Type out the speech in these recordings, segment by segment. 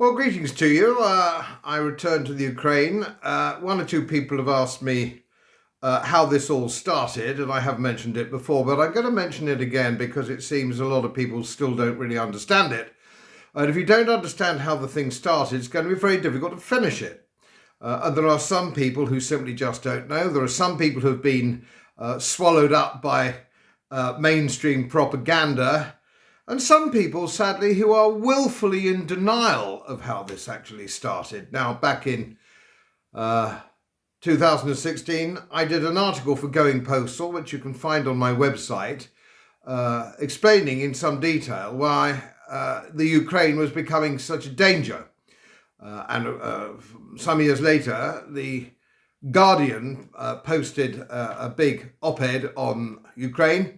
Well, greetings to you. I returned to the Ukraine. One or two people have asked me how this all started, and I have mentioned it before, but I'm going to mention it again because it seems a lot of people still don't really understand it. And if you don't understand how the thing started, it's going to be very difficult to finish it. And there are some people who simply just don't know. There are some people who have been swallowed up by mainstream propaganda. And some people, sadly, who are willfully in denial of how this actually started. Now, back in 2016, I did an article for Going Postal, which you can find on my website, explaining in some detail why the Ukraine was becoming such a danger. Some years later, the Guardian posted a big op-ed on Ukraine,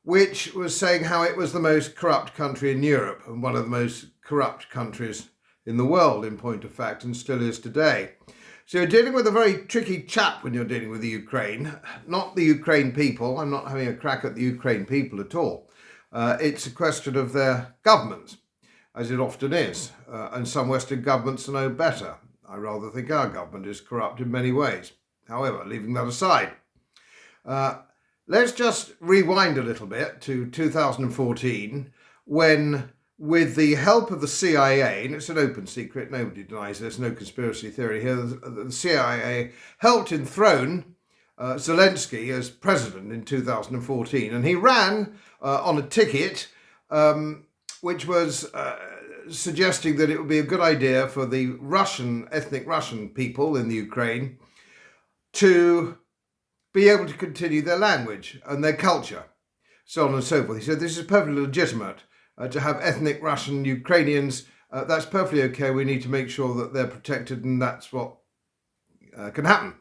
which was saying how it was the most corrupt country in Europe and one of the most corrupt countries in the world, in point of fact, and still is today. So you're dealing with a very tricky chap when you're dealing with the Ukraine, not the Ukraine people. I'm not having a crack at the Ukraine people at all. It's a question of their governments, as it often is, and some Western governments are no better. I rather think our government is corrupt in many ways. However, leaving that aside, let's just rewind a little bit to 2014 when, with the help of the CIA, and it's an open secret, nobody denies there's no conspiracy theory here, the CIA helped enthrone Zelensky as president in 2014. And he ran on a ticket which was suggesting that it would be a good idea for the ethnic Russian people in the Ukraine to be able to continue their language and their culture, so on and so forth. He said this is perfectly legitimate to have ethnic Russian Ukrainians. That's perfectly okay. We need to make sure that they're protected, and that's what can happen.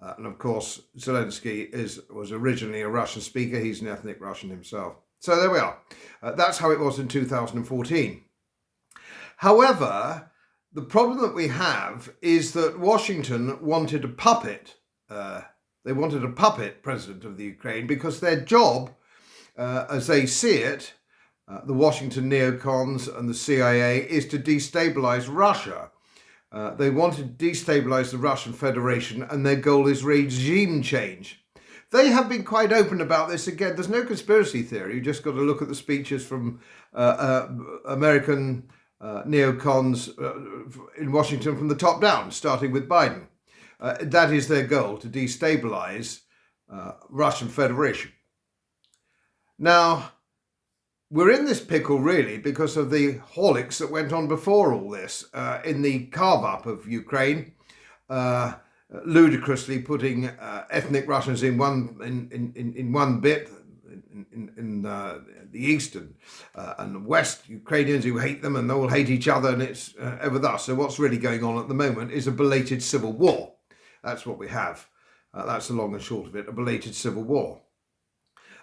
And of course, Zelensky was originally a Russian speaker. He's an ethnic Russian himself. So there we are. That's how it was in 2014. However, the problem that we have is that Washington wanted a puppet. They wanted a puppet president of the Ukraine because their job, as they see it, the Washington neocons and the CIA, is to destabilize Russia. They want to destabilize the Russian Federation, and their goal is regime change. They have been quite open about this. Again, there's no conspiracy theory. You just got to look at the speeches from American neocons in Washington from the top down, starting with Biden. That is their goal, to destabilize Russian Federation. Now, we're in this pickle really because of the holics that went on before all this in the carve-up of Ukraine, ludicrously putting ethnic Russians in one bit in the east and the west, Ukrainians who hate them and they all hate each other, and it's ever thus. So what's really going on at the moment is a belated civil war. That's what we have. That's the long and short of it, a belated civil war.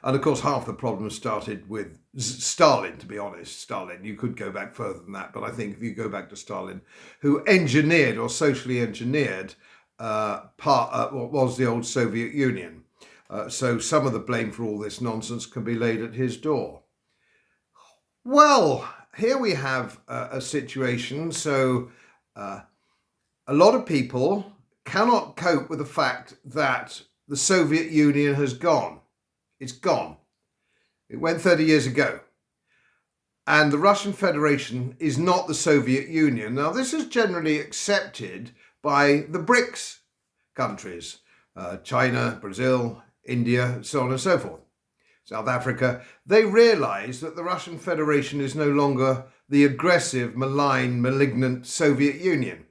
And of course, half the problem started with Stalin, to be honest. Stalin, you could go back further than that, but I think if you go back to Stalin, who engineered or socially engineered what was the old Soviet Union. So some of the blame for all this nonsense can be laid at his door. Well, here we have a situation. So a lot of people cannot cope with the fact that the Soviet Union has gone. It's gone. It went 30 years ago. And the Russian Federation is not the Soviet Union. Now, this is generally accepted by the BRICS countries, China, Brazil, India, so on and so forth. South Africa. They realise that the Russian Federation is no longer the aggressive, malign, malignant Soviet Union.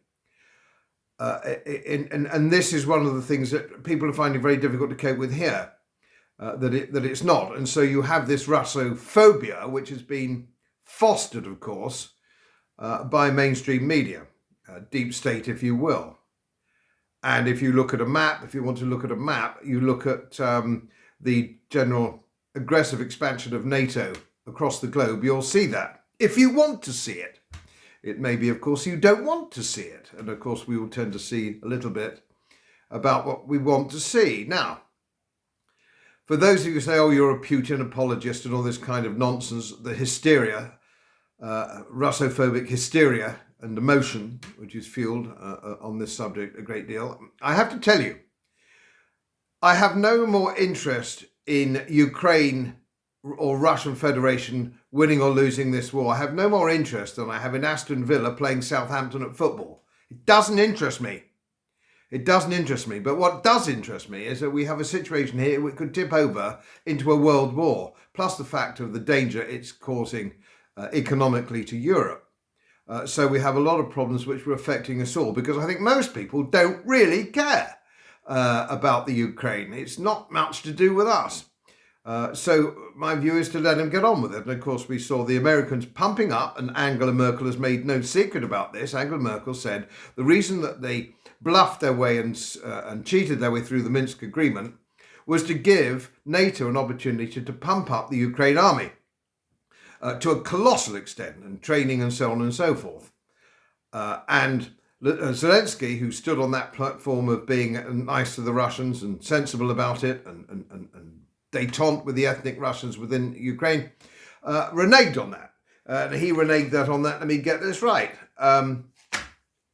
And this is one of the things that people are finding very difficult to cope with here, that it's not. And so you have this Russophobia, which has been fostered, of course, by mainstream media, deep state, if you will. And if you look at a map, if you want to look at a map, you look at the general aggressive expansion of NATO across the globe, you'll see that. If you want to see it. It may be, of course, you don't want to see it. And of course, we will tend to see a little bit about what we want to see. Now, for those of you who say, oh, you're a Putin apologist and all this kind of nonsense, the hysteria, Russophobic hysteria and emotion, which is fueled on this subject a great deal. I have to tell you, I have no more interest in Ukraine or Russian Federation winning or losing this war. I have no more interest than I have in Aston Villa playing Southampton at football. It doesn't interest me. It doesn't interest me. But what does interest me is that we have a situation here which could tip over into a world war, plus the fact of the danger it's causing economically to Europe. So we have a lot of problems which are affecting us all, because I think most people don't really care about the Ukraine. It's not much to do with us. So my view is to let them get on with it. And of course, we saw the Americans pumping up, and Angela Merkel has made no secret about this. Angela Merkel said the reason that they bluffed their way and cheated their way through the Minsk agreement was to give NATO an opportunity to pump up the Ukraine army to a colossal extent, and training and so on and so forth. And Zelensky, who stood on that platform of being nice to the Russians and sensible about it and détente with the ethnic Russians within Ukraine, reneged on that. He reneged on that, let me get this right.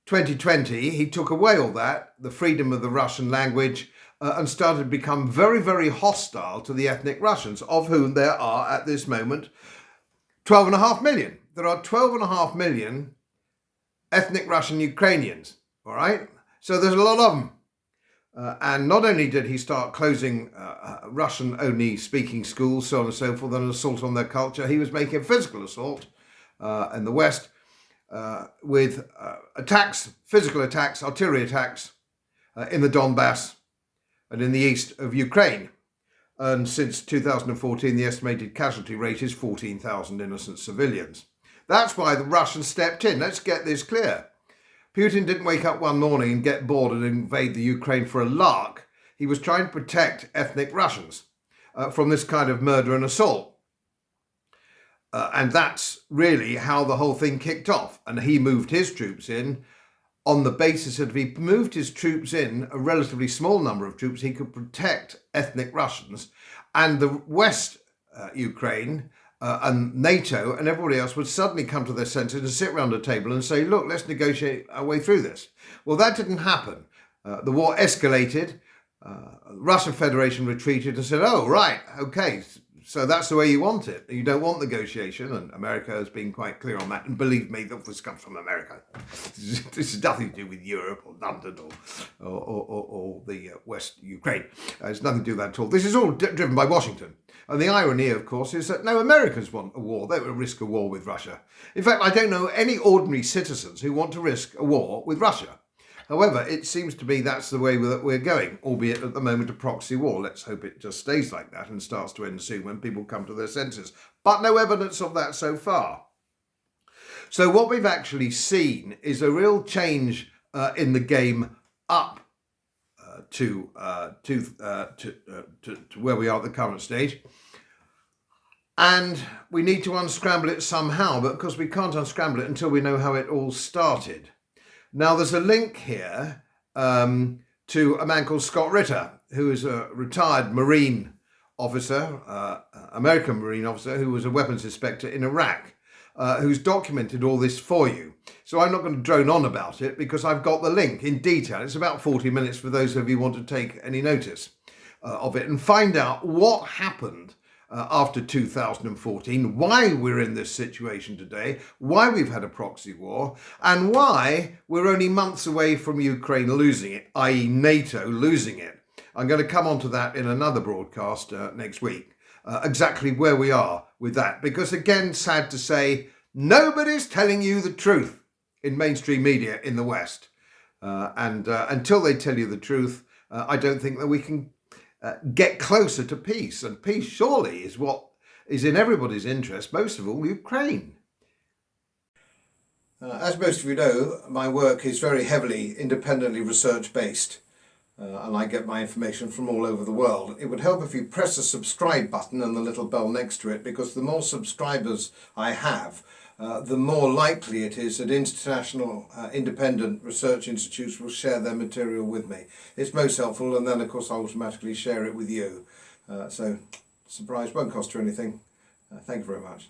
2020, he took away all that, the freedom of the Russian language, and started to become very, very hostile to the ethnic Russians, of whom there are at this moment 12.5 million. There are 12.5 million ethnic Russian Ukrainians, all right? So there's a lot of them. And not only did he start closing Russian-only speaking schools, so on and so forth, and an assault on their culture, he was making a physical assault in the West with attacks, physical attacks, artillery attacks in the Donbass and in the east of Ukraine. And since 2014, the estimated casualty rate is 14,000 innocent civilians. That's why the Russians stepped in. Let's get this clear. Putin didn't wake up one morning and get bored and invade the Ukraine for a lark. He was trying to protect ethnic Russians from this kind of murder and assault. And that's really how the whole thing kicked off. And he moved his troops in on the basis that if he moved his troops in, a relatively small number of troops, he could protect ethnic Russians. And the West Ukraine and NATO and everybody else would suddenly come to their senses and sit around a table and say, look, let's negotiate our way through this. Well, that didn't happen. The war escalated. The Russian Federation retreated and said, oh, right, okay, so that's the way you want it. You don't want negotiation, and America has been quite clear on that. And believe me, this comes from America. This has nothing to do with Europe or London or the West Ukraine. It's nothing to do with that at all. This is all driven by Washington. And the irony, of course, is that no Americans want a war. They would risk a war with Russia. In fact, I don't know any ordinary citizens who want to risk a war with Russia. However, it seems to me that's the way that we're going, albeit at the moment a proxy war. Let's hope it just stays like that and starts to end soon when people come to their senses. But no evidence of that so far. So what we've actually seen is a real change in the game up to where we are at the current stage. And we need to unscramble it somehow, but of course we can't unscramble it until we know how it all started. Now, there's a link here to a man called Scott Ritter, who is a retired Marine officer, American Marine officer, who was a weapons inspector in Iraq, who's documented all this for you. So I'm not going to drone on about it because I've got the link in detail. It's about 40 minutes for those of you who want to take any notice of it and find out what happened after 2014, why we're in this situation today, why we've had a proxy war, and why we're only months away from Ukraine losing it, i.e. NATO losing it. I'm going to come on to that in another broadcast next week, exactly where we are with that. Because again, sad to say, nobody's telling you the truth in mainstream media in the West. And until they tell you the truth, I don't think that we can get closer to peace. And peace surely is what is in everybody's interest, most of all Ukraine. As most of you know, my work is very heavily independently research based, and I get my information from all over the world. It would help if you press the subscribe button and the little bell next to it, because the more subscribers I have, the more likely it is that international independent research institutes will share their material with me. It's most helpful, and then of course I'll automatically share it with you. So surprise, won't cost you anything. Thank you very much.